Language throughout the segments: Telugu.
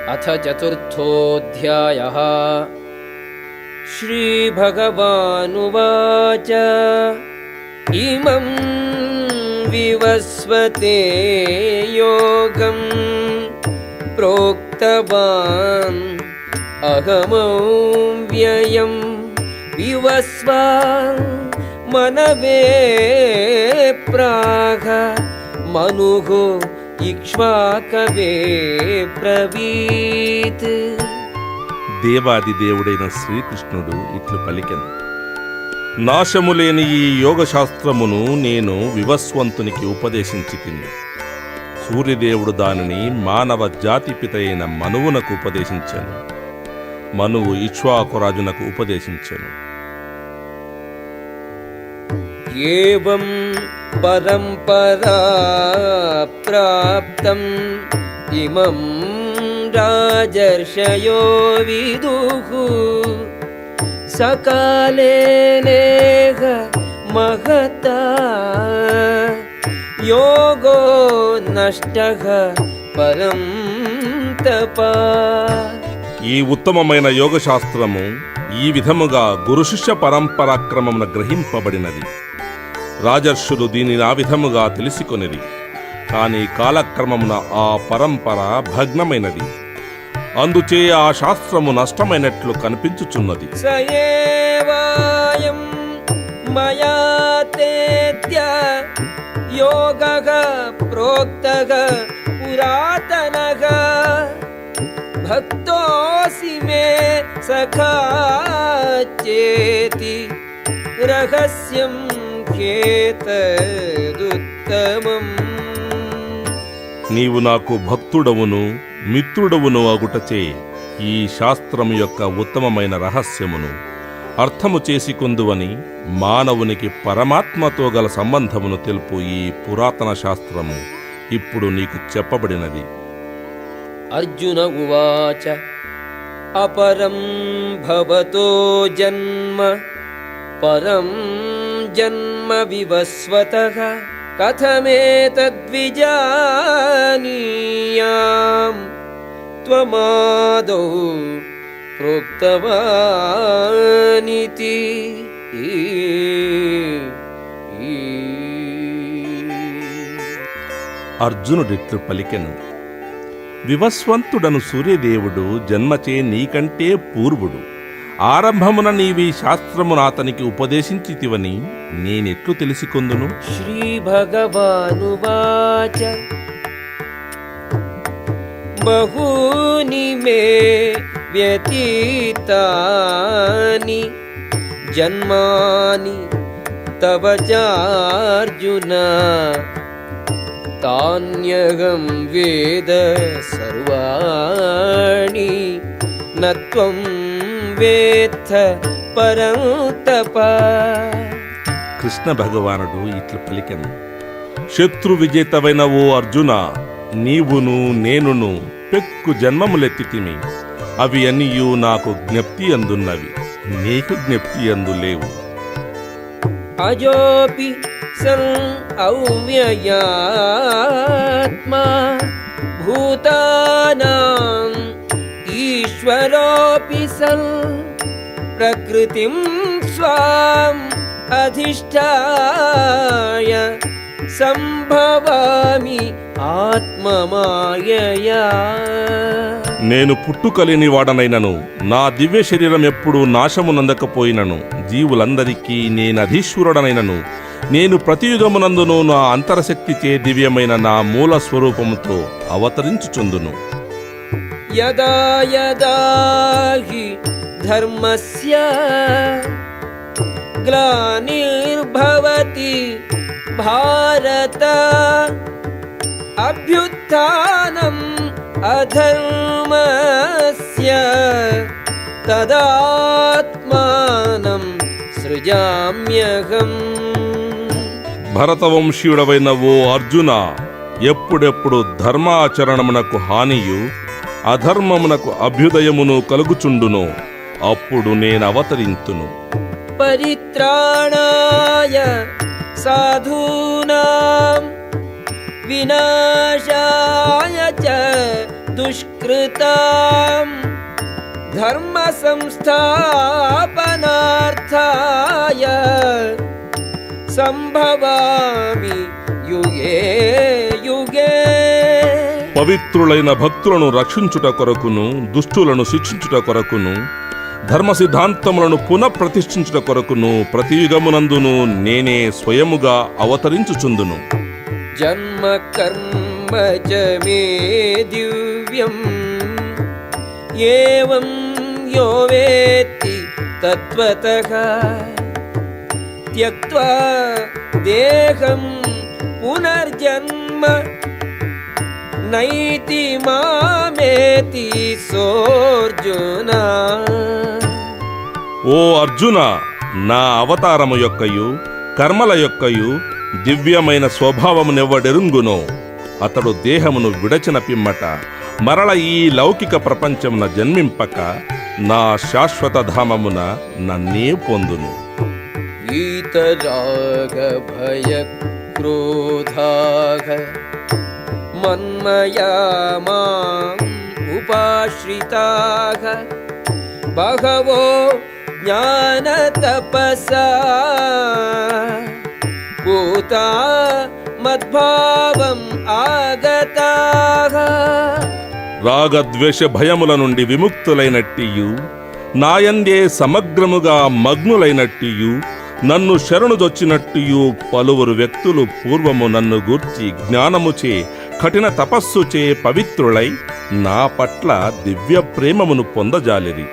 अथ चतुर्थोऽध्यायः। श्रीभगवानुवाच इमं विवस्वते योगं प्रोक्तवान् अहमव्ययं विवस्वान् मनवे प्राह मनुः ఇక్ష్వాకవే బ్రవీత్. దేవాది దేవుడైన శ్రీకృష్ణుడు ఇట్లు పలికెను, నాశములేని ఈ యోగశాస్త్రమును నేను వివస్వంతునికి ఉపదేశించి తిని. సూర్యదేవుడు దానిని మానవ జాతిపిత అయిన మనువునకు ఉపదేశించెను. మనువు ఇక్ష్వాకురాజునకు ఉపదేశించెను. ఏవం పరంపరా ప్రాప్తం ఇమం రాజర్షయో విదుః సకాలే నేహ మహతా యోగో నష్టః పరం తపా. ఈ ఉత్తమమైన యోగశాస్త్రము ఈ విధముగా గురు శిష్య పరంపరాక్రమమున గ్రహింపబడినది. రాజర్షులు దీనిని ఆ విధముగా తెలిసికొనిరి. కాని కాలక్రమమున ఆ పరంపర భగ్నమైనది. అందుచే ఆ శాస్త్రము నష్టమైనట్లు కనిపించుచున్నది. సయేవాయం మయా తేత్య యోగః ప్రోక్తః పురాతనః భక్తోసి మే సఖా చేతి రహస్యం కేతదుత్తమం. నీవు నాకు భక్తుడవును మిత్రుడవును అగుటచే ఈ శాస్త్రము యొక్క ఉత్తమమైన రహస్యమును అర్థము చేసుకొందువని మానవునికి పరమాత్మతో గల సంబంధమును తెలుపు ఈ పురాతన శాస్త్రము ఇప్పుడు నీకు చెప్పబడినది. అర్జున ఉవాచ అపరం భవతో జన్మ పరం జన్మ వివస్వతః కథమేతద్విజానీయాం త్వమాదౌ ప్రోక్తవానితి. అర్జునుడిట్లు పలికెను, వివస్వంతుడను సూర్యదేవుడు జన్మచే నీకంటే పూర్వుడు. ఆరంభమున నీవి శాస్త్రమును అతనికి ఉపదేశించితివని నేనెట్లు తెలిసికొందును? శ్రీ భగవానువాచ బహూని మే వ్యతీతాని జన్మాని తవ చార్జున తాన్యహం వేద సర్వాణి నత్వం వేత్త పరం తపా. కృష్ణ భగవానుడు ఇట్లు పలికెను, శత్రు విజేతవైన ఓ అర్జున, నీవును నేనును పెక్కు జన్మములెత్తితిమి. అవి అన్నియు నాకు జ్ఞప్తి అందున్నవి, నీకు జ్ఞప్తి అందు లేవు. అజోపి సన్ అవ్యయాత్మా భూతానాం ఈశ్వరోపి సన్ ప్రకృతిం స్వాం అధిష్ఠాయ సంభవామి ఆత్మమాయయా. నేను పుట్టుకలేని వాడనైనను నా దివ్య శరీరం ఎప్పుడు నాశమునందకపోయినను జీవులందరికీ నేనధీశ్వరుడనైనను నేను ప్రతియుగమునందును నా అంతరశక్తిచే దివ్యమైన నా మూల స్వరూపముతో అవతరించుచుందును. యదా యదా హి ధర్మస్య గ్లానిర్భవతి భారత అభ్యుత్థానం అధర్మస్య తదాత్మానం సృజామ్యహం. భరతవంశీయుడవైన ఓ అర్జున, ఎప్పుడెప్పుడు ధర్మాచరణమునకు హానియు అధర్మమునకు అభ్యుదయమును కలుగుచుండునో అప్పుడు నేనవతరింతును. పరిత్రాణాయ సాధూనాం వినాశాయ చ దుష్కృతాం कृतां धर्म संस्थापनार्थाय సంభవామి యుగే యుగే. పవిత్రులైన భక్తులను రక్షించుట కొరకును, దుష్టులను శిక్షించుట కొరకును, ధర్మ సిద్ధాంతములను పునఃప్రతిష్ఠించుట కొరకును ప్రతి యుగమునందును నేనే స్వయముగా అవతరించుచుందును. జన్మ కర్మ చ మే దివ్యం ఏవం యో వేత్తి తత్వతః త్యక్త్వా దేహం పునర్జన్మ నైతి మామేతి సోర్జున. ఓ అర్జున, నా అవతారము యొక్కయు కర్మల యొక్కయు దివ్యమైన స్వభావమునెవ్వడెరుంగునో అతడు దేహమును విడచిన పిమ్మట మరల ఈ లౌకిక ప్రపంచమున జన్మింపక నా శాశ్వత ధామమున నన్నే పొందును. వీతరాగ భయ క్రోధాగ మన్మయా మాం ఉపాశ్రితాః బహవో జ్ఞాన తపసా పూతా మద్భావం ఆగతాః. రాగద్వేష భయముల నుండి విముక్తులైనట్టియు నాయందే సమగ్రముగా మగ్నులైనట్టియు నన్ను శరణుదొచ్చినట్టియు పలువురు వ్యక్తులు పూర్వము నన్ను గూర్చి జ్ఞానముచే కఠిన తపస్సుచే పవిత్రులై నా పట్ల దివ్య ప్రేమమును పొందజాలిరి.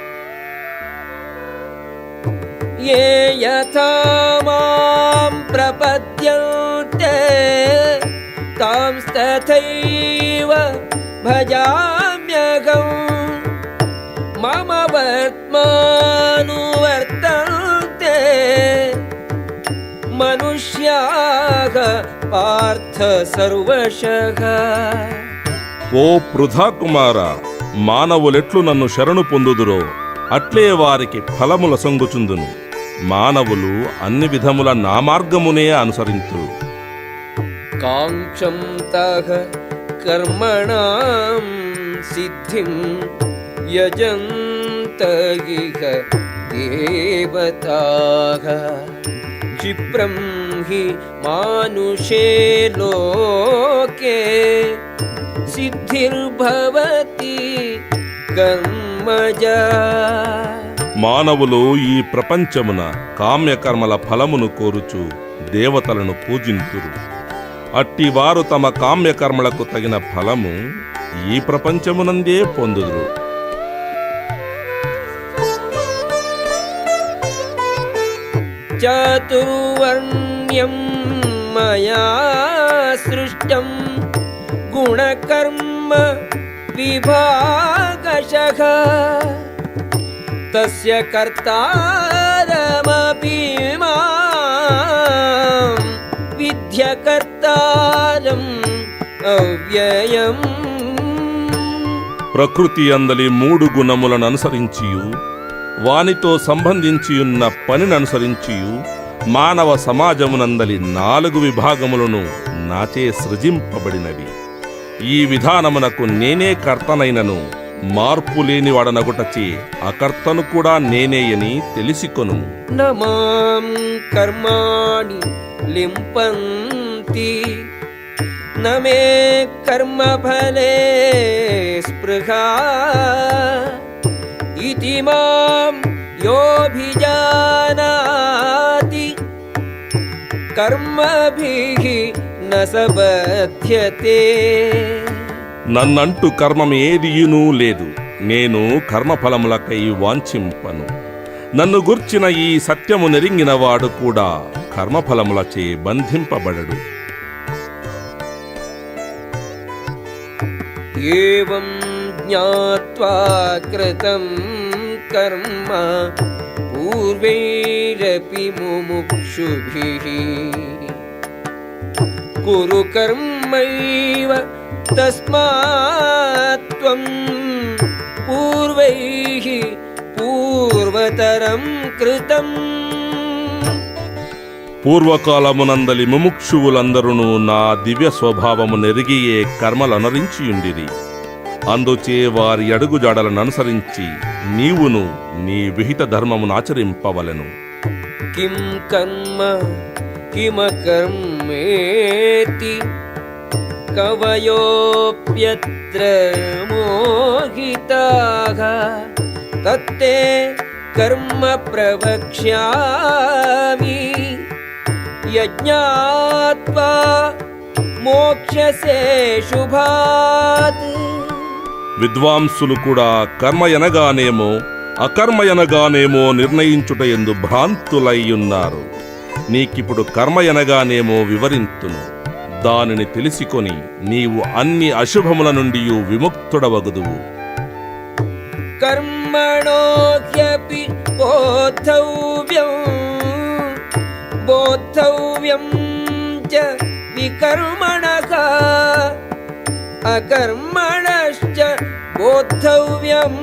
ఏ యథా మాం ప్రపద్యంతే తాంస్తథైవ భజామ్యహం మమ వర్త్మానువర్తంతే మనుష్యాః పార్థ సర్వశః. ఓ పృథా కుమార, మానవులెట్లు నన్ను శరణు పొందుదురో అట్లే వారికి ఫలముల సంగుచుందును. మానవులు అన్ని విధముల నా మార్గమునే అనుసరింతురు. కాంక్షంతః కర్మణాం సిద్ధిం యజంత ఇహ దేవతాః క్షిప్రం హి మానుషే లోకే సిద్ధిర్భవతి కర్మజా. మానవులు ఈ ప్రపంచమున కామ్యకర్మల ఫలమును కోరుచు దేవతలను పూజింతురు. అట్టివారు తమ కామ్యకర్మలకు తగిన ఫలము ఈ ప్రపంచమునందే పొందుదురు. చాతుర్వర్ణ్యం మయా సృష్టం గుణకర్మ విభాగశః తస్య కర్తారమపి మాం విద్యకర్తారం అవ్యయం. ప్రకృతి అందలి మూడు గుణములను అనుసరించియు వానితో సంబంధించియున్న పనిని అనుసరించియు మానవ సమాజమునందలి 4 విభాగములను నాచే సృజింపబడినవి. ఈ విధానమునకు నేనే కర్తనైనను మార్పులేని వాడనగుటచే అకర్తను కూడా నేనేయని తెలిసికొను. నమాం కర్మాణి లింపంతి నమే కర్మఫలే స్పృహా ఇతి మాం యోభిజానాతి కర్మభిః న సబధ్యతే. నన్నంటూ కర్మం ఏదియునూ లేదు. నేను కర్మఫలములకై వాంఛింపను. నన్ను గుర్చిన ఈ సత్యము నెరింగినవాడు కూడా కర్మఫలములచే బంధింపబడడు. ఏవం జ్ఞాత్వా కృతం కర్మ పూర్వైరపి ముముక్షుభిః కురు కర్మైవ తస్మాత్ త్వం పూర్వైః పూర్వతరం కృతం. పూర్వకాలమునందలి ముముక్షువులందరూ నా దివ్య స్వభావము నెరిగియే కర్మలనరించియుండిరి. అందుచే వారి అడుగుజాడలను అనుసరించి నీవును నీ విహిత ధర్మమును ఆచరింపవలెను. కిం కర్మ కిమకర్మేతి కవయోప్యత్ర మోహితాః తత్తే కర్మ ప్రవక్ష్యామి యజ్ఞాత్వా మోక్షసే శుభాత్. విద్వాంసులు కూడా కర్మ ఎనగానేమో అకర్మ ఎనగానేమో నిర్ణయించుట యందు భ్రాంతులయ్యున్నారు. నీకిప్పుడు కర్మ ఎనగానేమో వివరింతును. దానిని తెలిసికొని నీవు అన్ని అశుభముల నుండి విముక్తుడవగుదువు. కర్మణో హ్యపి బోద్ధవ్యం చ వికర్మణః అకర్మణశ్చ బోద్ధవ్యం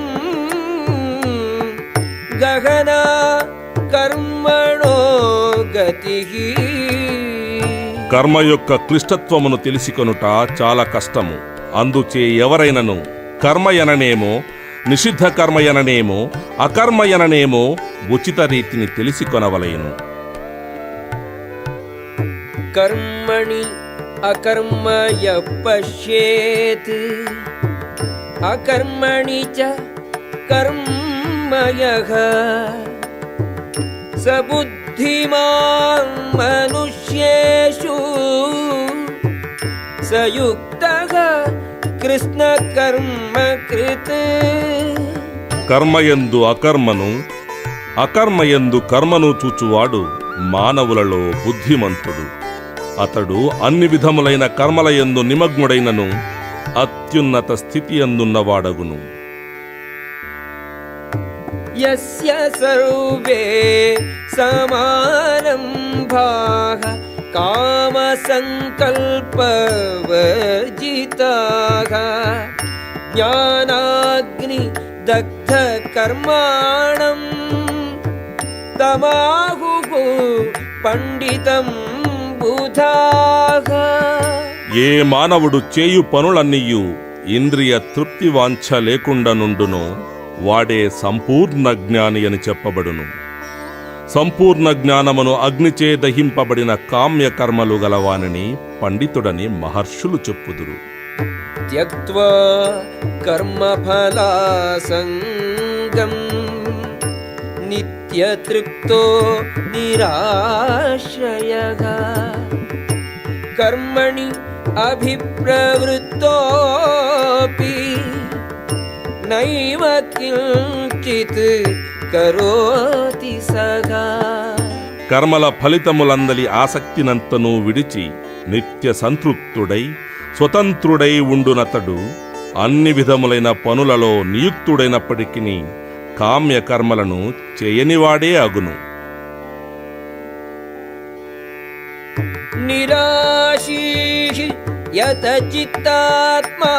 గహనా కర్మణో గతిః. కర్మ యొక్క క్లిష్టత్వమును తెలిసికొనుట చాలా కష్టము. అందుచే ఎవరైనను కర్మయననేమో నిషిద్ధ కర్మయననేమో అకర్మయననేమో ఉచిత రీతిని తెలిసికొనవలెను. కర్మణి అకర్మయ పశ్యేత్ అకర్మణి చ కర్మయః స బుద్ధిమాన్ మనుష్యేషు సయుక్తః కృష్ణ కర్మ కృత్. కర్మయందు అకర్మను అకర్మయందు కర్మను చూచువాడు మానవులలో బుద్ధిమంతుడు. అతడు అన్ని విధములైన కర్మలయందు నిమగ్నుడైనను అత్యున్నత స్థితి అందున్నవాడగును. యస్య సర్వే సమారంభాః కామ సంకల్ప వర్జితాః జ్ఞానాగ్ని దగ్ధ కర్మాణం తమాహుః పండితం బుధాః. ఏ మానవుడు చేయు పనులన్నీయు ఇంద్రియ తృప్తి వాంఛ లేకుండా నుండునో వాడే సంపూర్ణ జ్ఞాని అని చెప్పబడును. సంపూర్ణ జ్ఞానమును అగ్నిచే దహింపబడిన కామ్య కర్మలు గలవానిని పండితుడని మహర్షులు చెప్పుదురు. త్యక్త్వా కర్మఫలాసంగం నిత్యతృప్తో నిరాశ్రయః కర్మణి అభిప్రవృత్తోపి నైవ కించిత్ కరోతి సగా. కర్మల ఫలితములందలి ఆసక్తినంతనూ విడిచి నిత్య సంతృప్తుడై స్వతంత్రుడై ఉండునతడు అన్ని విధములైన పనులలో నియుక్తుడైనప్పటికీ కామ్య కర్మలను చేయనివాడే అగును. నిరాశీః యత చిత్తాత్మా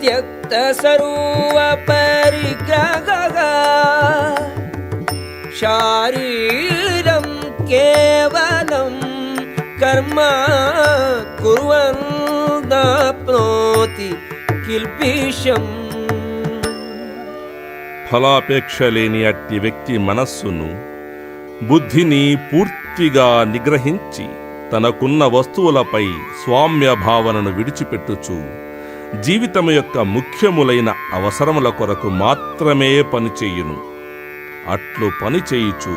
త్యక్త సర్వ పరిగ్రహః శారీరం కేవలం కర్మ కుర్వన్ నాప్నోతి కిల్బిషం. ఫలాపేక్ష లేని అట్టి వ్యక్తి మనస్సును బుద్ధిని పూర్తిగా నిగ్రహించి తనకున్న వస్తువులపై స్వామ్య భావనను విడిచిపెట్టుచు జీవితము యొక్క ముఖ్యములైన అవసరముల కొరకు మాత్రమే పనిచేయును. అట్లు పనిచేయుచు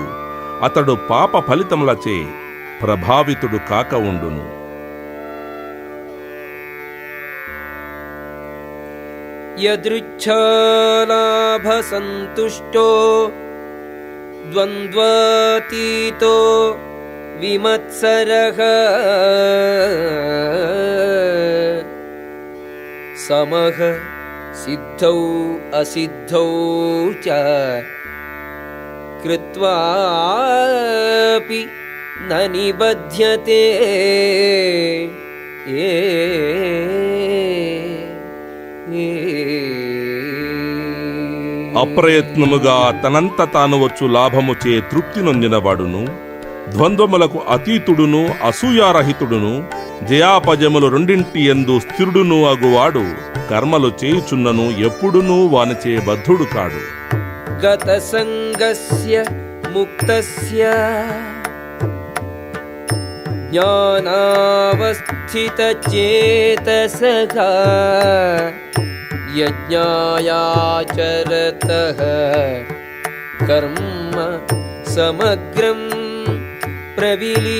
అతడు పాప ఫలితములచే ప్రభావితుడు కాక ఉండును. యదృచ్ఛాలాభసంతుష్టో ద్వంద్వాతీతో విమత్సరః సమః సిద్ధౌ అసిద్ధౌ చ కృత్వాపి న నిబధ్యతే. అప్రయత్నముగా తనంత తాను వచ్చు లాభముచే తృప్తి నొందినవాడును ద్వంద్వములకు అతీతుడును అసూయారహితుడును జయాపజములు రెండింటి యందు స్థిరుడును అగువాడు కర్మలు చేయుచున్నను ఎప్పుడునూ వానిచే బద్ధుడు కాడు. గత సంగస్య ముక్తస్య జ్ఞానావస్థిత చేతసః యజ్ఞాయాచరతః కర్మ సమగ్రం ప్రవిలీయతే.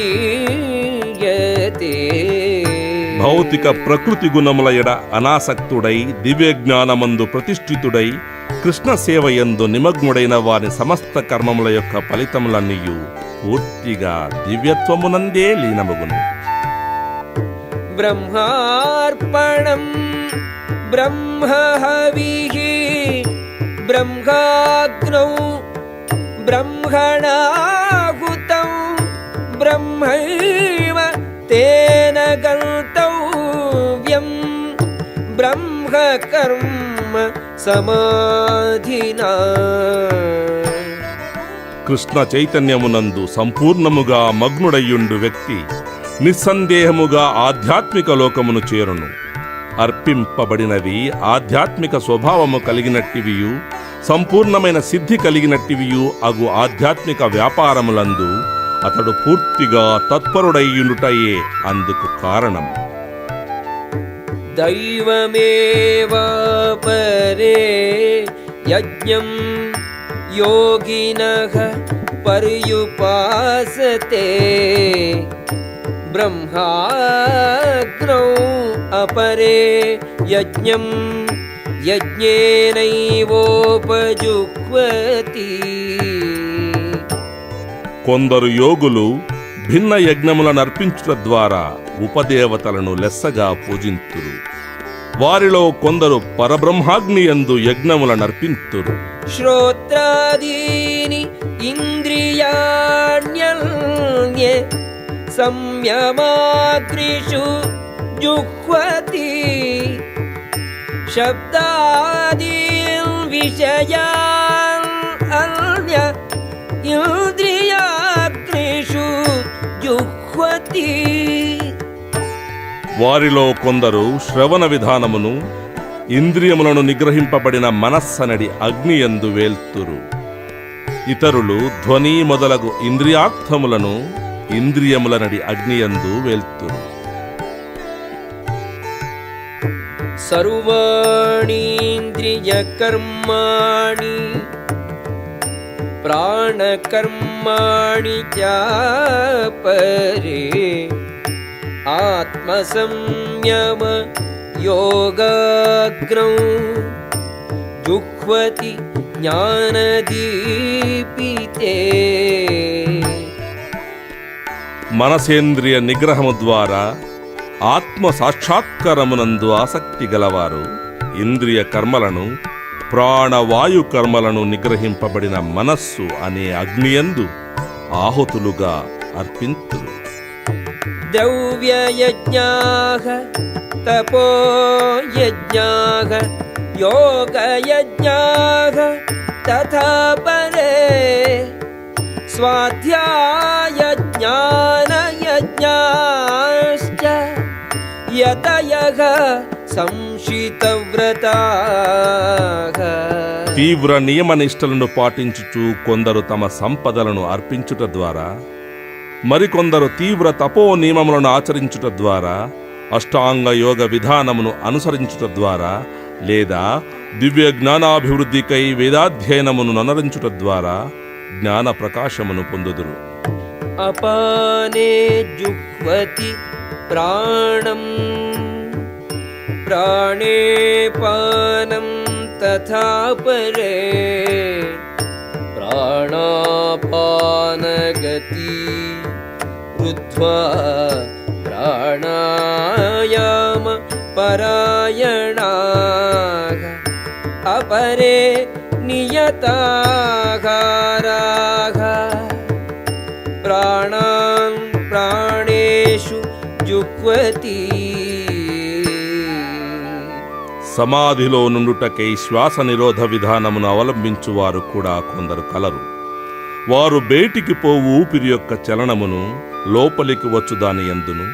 భౌతిక ప్రకృతి గుణముల ఎడ అనాసక్తుడై దివ్యజ్ఞానమందు ప్రతిష్ఠితుడై కృష్ణ సేవయందు నిమగ్నుడైన వారి సమస్త కర్మముల యొక్క ఫలితములన్నీయు పూర్తిగా దివ్యత్వమునందే లీనమగును. బ్రహ్మార్పణం బ్రహ్మహవిః బ్రహ్మాగ్నౌ బ్రహ్మణాహుతం బ్రహ్మైవ తేన గంతవ్యం బ్రహ్మకర్మ సమాధినా. కృష్ణ చైతన్యమునందు సంపూర్ణముగా మగ్నుడయ్యుండు వ్యక్తి నిస్సందేహముగా ఆధ్యాత్మిక లోకమును చేరును. అర్పింపబడినవి ఆధ్యాత్మిక స్వభావము కలిగినట్టివియు సంపూర్ణమైన సిద్ధి కలిగినట్టివియు అగు ఆధ్యాత్మిక వ్యాపారములందు అతడు పూర్తిగా తత్పరుడయ్యుండుటయే అందుకు కారణం. దైవమేవాపరే యజ్ఞం యోగినః పర్యుపాసతే బ్రహ్మాగ్నౌ అపరే యజ్ఞం యజ్ఞేనైవోపజుహ్వతి. కొందరు యోగులు భిన్న యజ్ఞములను అర్పించుట ద్వారా ఉపదేవతలను లెస్సగా పూజింతురు. వారిలో కొందరు పరబ్రహ్మాగ్నియందు యజ్ఞములను అర్పింతురు. శ్రోత్రాదీని ఇంద్రియాణ్యన్యే సంయమాగ్నిషు జుహ్వతి శబ్దాదీన్ విషయాన్ అన్య ఇంద్రియాగ్నిషు జుహ్వతి. వారిలో కొందరు శ్రవణ విధానమును ఇంద్రియములను నిగ్రహింపబడిన మనస్సనడి అగ్నియందు వేల్తురు. ఇతరులు ధ్వని మొదలగు ఇంద్రియార్థములను ఇంద్రియములనడి అగ్నియందు వేల్తురు. సర్వాణీంద్రియకర్మాణి ప్రాణకర్మాణి చాపరే ఆత్మసంయమ యోగాగ్నౌ జుహ్వతి జ్ఞానదీపితే. మనసేంద్రియ నిగ్రహము ద్వారా ఆత్మ సాక్షాత్కారమునందు ఆసక్తి గలవారు ఇంద్రియ కర్మలను ప్రాణవాయు కర్మలను నిగ్రహింపబడిన మనస్సు అనే అగ్నియందు ఆహుతులుగా అర్పింతురు. ద్రవ్యయజ్ఞాః తపోయజ్ఞాః యోగయజ్ఞాః తథా పరే స్వాధ్యాయజ్ఞానయజ్ఞాశ్చ యతయః సంశితవ్రతాః. తీవ్ర నియమనిష్టలను పాటించుచు కొందరు తమ సంపదలను అర్పించుట ద్వారా, మరికొందరు తీవ్ర తపో నియమములను ఆచరించుట ద్వారా, అష్టాంగ యోగ విధానమును అనుసరించుట ద్వారా, లేదా దివ్య జ్ఞానాభివృద్ధికై వేదాధ్యయనమును ననరించుట ద్వారా జ్ఞాన ప్రకాశమును పొందుదురు. అపానే జుహ్వతి ప్రాణం ప్రాణే పానం తథా పరే ప్రాణాపానగతి కృత్వా ప్రాణాయామ పరాయణాః అపరే నియతాహారాః ప్రాణాన్ ప్రాణేషు జుహ్వతి. సమాధిలో నుండుటకై శ్వాస నిరోధ విధానమును అవలంబించువారు కూడా కొందరు కలరు. వారు బయటికి పోవు ఊపిరి యొక్క చలనమును లోపలికి వచ్చు దాని యందును,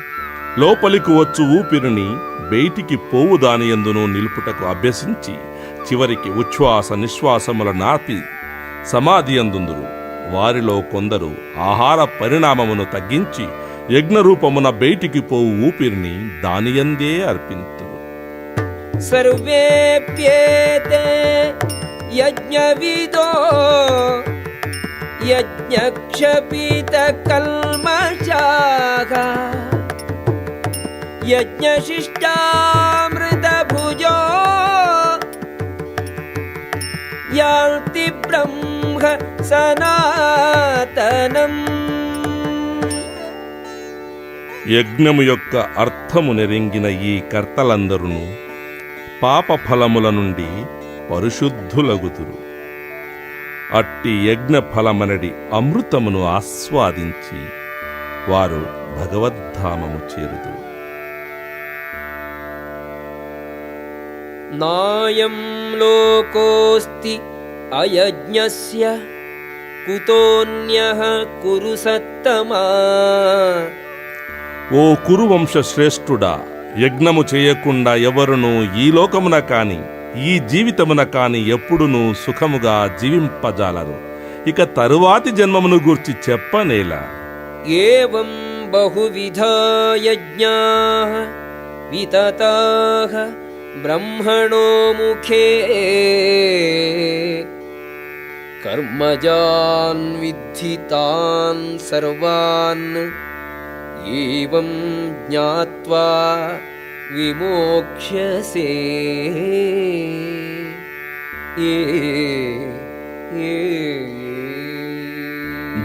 లోపలికి వచ్చు ఊపిరిని బయటికి పోవు దానియందును నిలుపుటకు అభ్యసించి చివరికి ఉచ్ఛ్వాస నిశ్వాసముల నాపి సమాధి అందుందురు. వారిలో కొందరు ఆహార పరిణామమును తగ్గించి యజ్ఞరూపమున బయటికి పోవు ఊపిరిని దానియందే అర్పింతురు. సర్వేప్యేతే యజ్ఞవిదో యజ్ఞక్షపిత కల్మషాః యజ్ఞశిష్టామృతభుజో యాంతి బ్రహ్మ సనాతనం. యజ్ఞము యొక్క అర్థము నెరింగిన ఈ కర్తలందరూ పాప ఫలముల నుండి పరిశుద్ధులగుతురు. అట్టి యజ్ఞ ఫలమనడి అమృతమును ఆస్వాదించి వారు భగవద్ధామము చేరుదురు. నాయం లోకోస్తి అయజ్ఞస్య కుతోన్యః కురు సత్తమా. ఓ కురువంశ శ్రేష్ఠుడా, యజ్ఞము చేయకుండా ఎవరునూ ఈ లోకమున కాని ఈ జీవితమున కాని ఎప్పుడునూ సుఖముగా జీవింపజాలరు. ఇక తరువాతి జన్మమును గూర్చి చెప్పనేలా. ఏవం బహువిధా యజ్ఞాః వితతాః బ్రహ్మణో ముఖే కర్మజాన్ విద్ధి తాన్ సర్వాన్ ఏవం జ్ఞాత్వా విమోక్ష్యసే.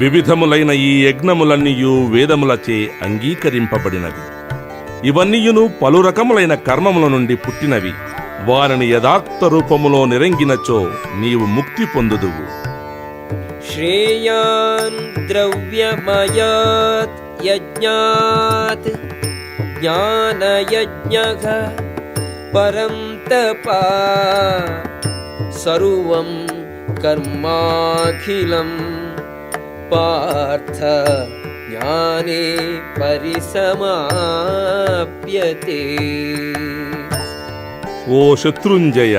వివిధములైన ఈ యజ్ఞములన్నీయు వేదములచే అంగీకరింపబడినవి. ఇవన్నీయును పలు రకములైన కర్మముల నుండి పుట్టినవి. వారిని యథార్థ రూపములో నిరంగినచో నీవు ముక్తి పొందుదువు. శ్రేయాన్ ద్రవ్యమయాత్ యజ్ఞాత్ జ్ఞానయజ్ఞః పరం తపా సర్వం కర్మాఖిలం పార్థ జ్ఞానే పరిసమాప్యతే. ఓ శత్రుంజయ,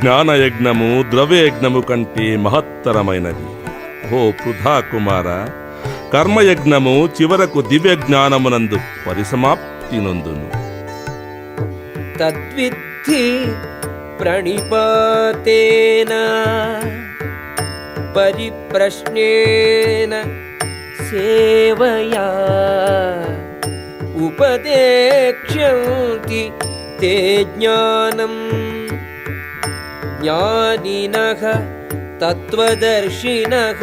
జ్ఞానయజ్ఞము ద్రవ్యయజ్ఞము కంటే మహత్తరమైనది. ఓ పృథా కుమార, కర్మయజ్ఞము చివరకు దివ్య జ్ఞానమునందు పరిసమాప్తి నొందును. తద్విద్ధి ప్రణిపాతేన పరిప్రశ్నేన సేవయా ఉపదేక్ష్యంతి తే జ్ఞానం జ్ఞానినః తత్వదర్శినః.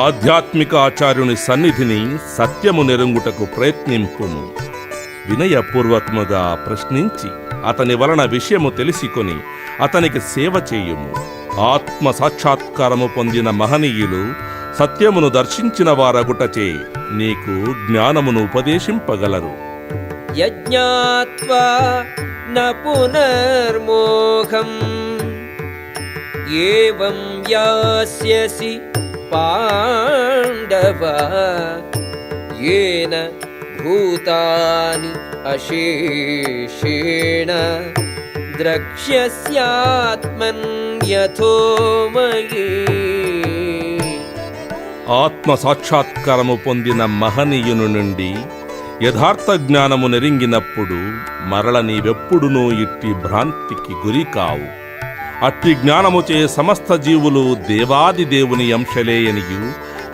ఆధ్యాత్మిక ఆచార్యుని సన్నిధిని సత్యము నెరుంగుటకు ప్రయత్నింపుము. వినయపూర్వకముగా ప్రశ్నించి అతని వలన విషయము తెలిసికొని అతనికి సేవ చేయుము. ఆత్మ సాక్షాత్కారము పొందిన మహనీయులు సత్యమును దర్శించిన వారగుటచే నీకు జ్ఞానమును ఉపదేశింపగలరు. యజ్ఞాత్వా న పునర్మోహం ఏవం యాస్యసి పాండవ యేన భూతాని అశేషేణ ద్రక్ష్యస్యాత్మన్ యథో మయీ. ఆత్మ సాక్షాత్కారము పొందిన మహనీయుని నుండి యథార్థ జ్ఞానము నెరింగినప్పుడు మరల నీవెప్పుడునూ ఇట్టి భ్రాంతికి గురి కావు. అట్టి జ్ఞానముచే సమస్త జీవులు దేవాది దేవుని అంశలేయనియు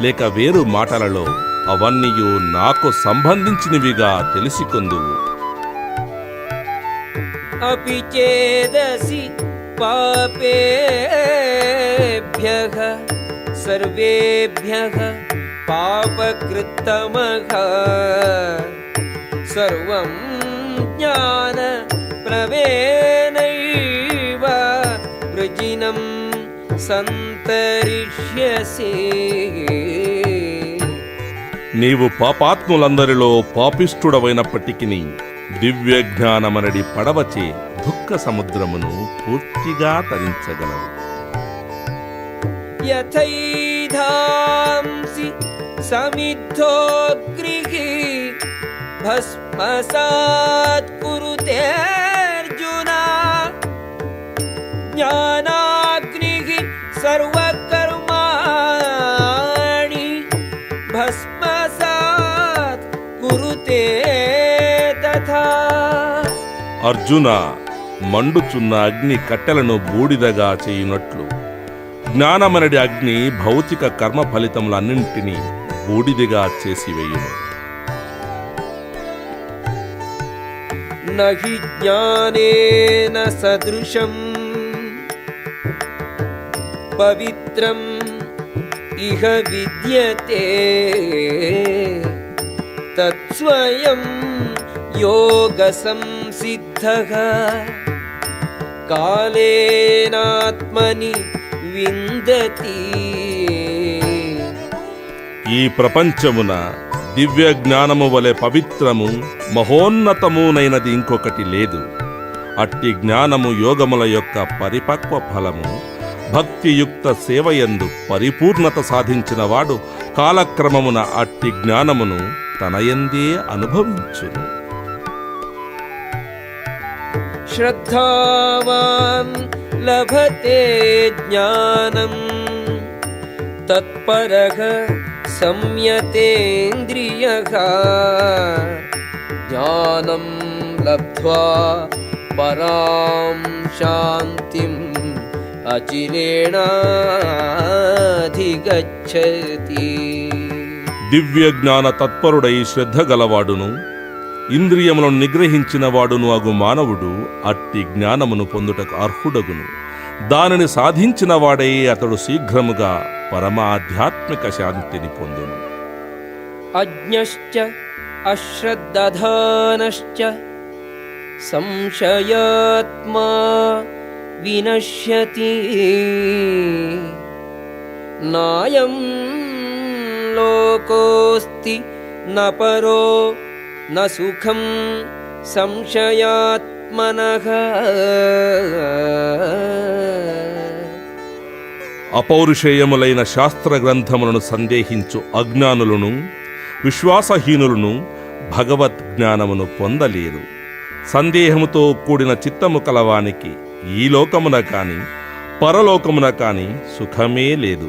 లేక వేరు మాటలలో అవన్నీయు నాకు సంబంధించినవిగా తెలిసికొందువు. అపి చేదసి పాపేభ్యః సర్వేభ్యః పాపకృత్తమః సర్వం జ్ఞాన ప్రవేణైవ వృజినం సంతరిష్యసి. నీవు పాపాత్ములందరిలో పాపిష్ఠుడవైనప్పటికీ దివ్య జ్ఞానమనడి పడవచే దుఃఖ సముద్రమును పూర్తిగా తరించగలవు. యథైధాంసి సమిద్ధోగ్రిః భస్మసాత్ కురుతే అర్జున జ్ఞానాగ్నిః సర్వకర్మాణి భస్మసాత్ కురుతే తథా. అర్జున, మండుచున్న అగ్ని కట్టెలను బూడిదగా చేయునట్లు జ్ఞానమనడి అగ్ని భౌతిక కర్మ ఫలితములన్నింటినీ బూడిదిగా చేసివేయును. నహి జ్ఞానేన సదృశం పవిత్రం ఇహ విద్యతే తత్స్వయం యోగ సంసిద్ధః కాలేనాత్మని విందతి. ఈ ప్రపంచమున దివ్య జ్ఞానము వలె పవిత్రము మహోన్నతమునైనది ఇంకొకటి లేదు. అట్టి జ్ఞానము యోగముల యొక్క పరిపక్వ ఫలము. భక్తియుక్త సేవయందు పరిపూర్ణత సాధించిన వాడు కాలక్రమమున అట్టి జ్ఞానమును తనయందే అనుభవించును. శ్రద్ధావాన్ లభతే జ్ఞానం తత్పరః సంయతేంద్రియః జ్ఞానం లబ్ధ్వా పరాం శాంతిం అచిరేణాధిగచ్చతి. దివ్య జ్ఞాన తత్పరుడై శ్రద్ధ గలవాడును ఇంద్రియములను నిగ్రహించిన వాడును అగు మానవుడు అట్టి జ్ఞానమును పొందుటకు అర్హుడగును. దానిని సాధించిన వాడై అతడు శీఘ్రముగా పరమాధ్యాత్మిక శాంతిని పొందును. అజ్ఞశ్చ అశ్రద్ధధానశ్చ సంశయాత్మా వినశ్యతి నాయం లోకోస్తి న పరో న సుఖం సంశయాత్మనః. అపౌరుషేయములైన శాస్త్ర గ్రంథములను సందేహించు అజ్ఞానులను విశ్వాసహీనులను భగవద్ జ్ఞానమును పొందలేరు. సందేహముతో కూడిన చిత్తము కలవానికి ఈ లోకమున కాని పరలోకమున కాని సుఖమే లేదు.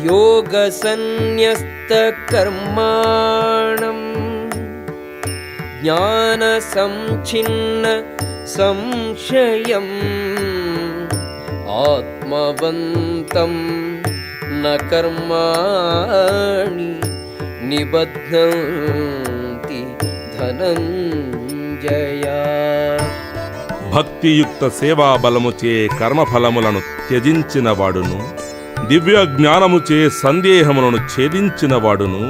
యోగ సన్యస్త కర్మాణం జ్ఞాన సంఛిన్న సంశయం ఆత్మవంతం న కర్మాణి నిబధ్నంతి ధనంజయ. భక్తియుక్త సేవాబలముచే కర్మఫలములను త్యజించిన వాడును దివ్య జ్ఞానముచే సందేహములను ఛేదించిన వాడును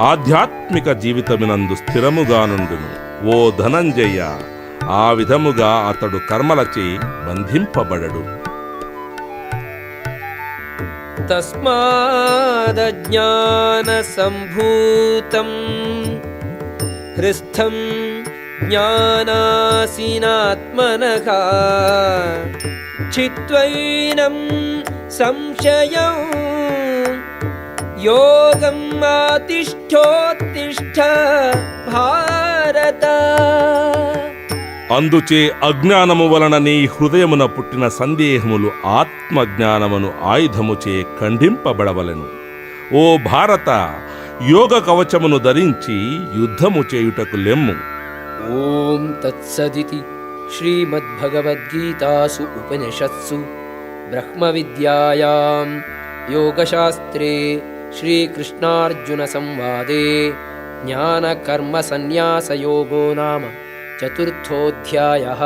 ఆధ్యాత్మిక జీవితమునందు స్థిరముగా నుండును. ఓ ధనంజయ, ఆ విధముగా అతడు కర్మలచే బంధింపబడడు. తస్మాదజ్ఞాన సంభూతం హృస్థం జ్ఞానాసీనాత్మనః చిత్వైనం సంశయం యోగం ఆతిష్ఠోత్తిష్ఠ భారత. అందుచే అజ్ఞానము వలన నీ హృదయమున పుట్టిన సందేహములు ఆత్మజ్ఞానమును ఆయుధముచే ఖండింపబడవలెను. ఓ భారత, యోగ కవచమును ధరించి యుద్ధము చేయుటకు లెమ్ము. ఓం తత్సదితి శ్రీమద్భగవద్గీతాసు ఉపనిషత్సు బ్రహ్మ విద్యాయాం యోగశాస్త్రే శ్రీకృష్ణార్జున సంవాదే జ్ఞాన కర్మ సన్యాసయోగో నామ చతుర్థోధ్యాయః.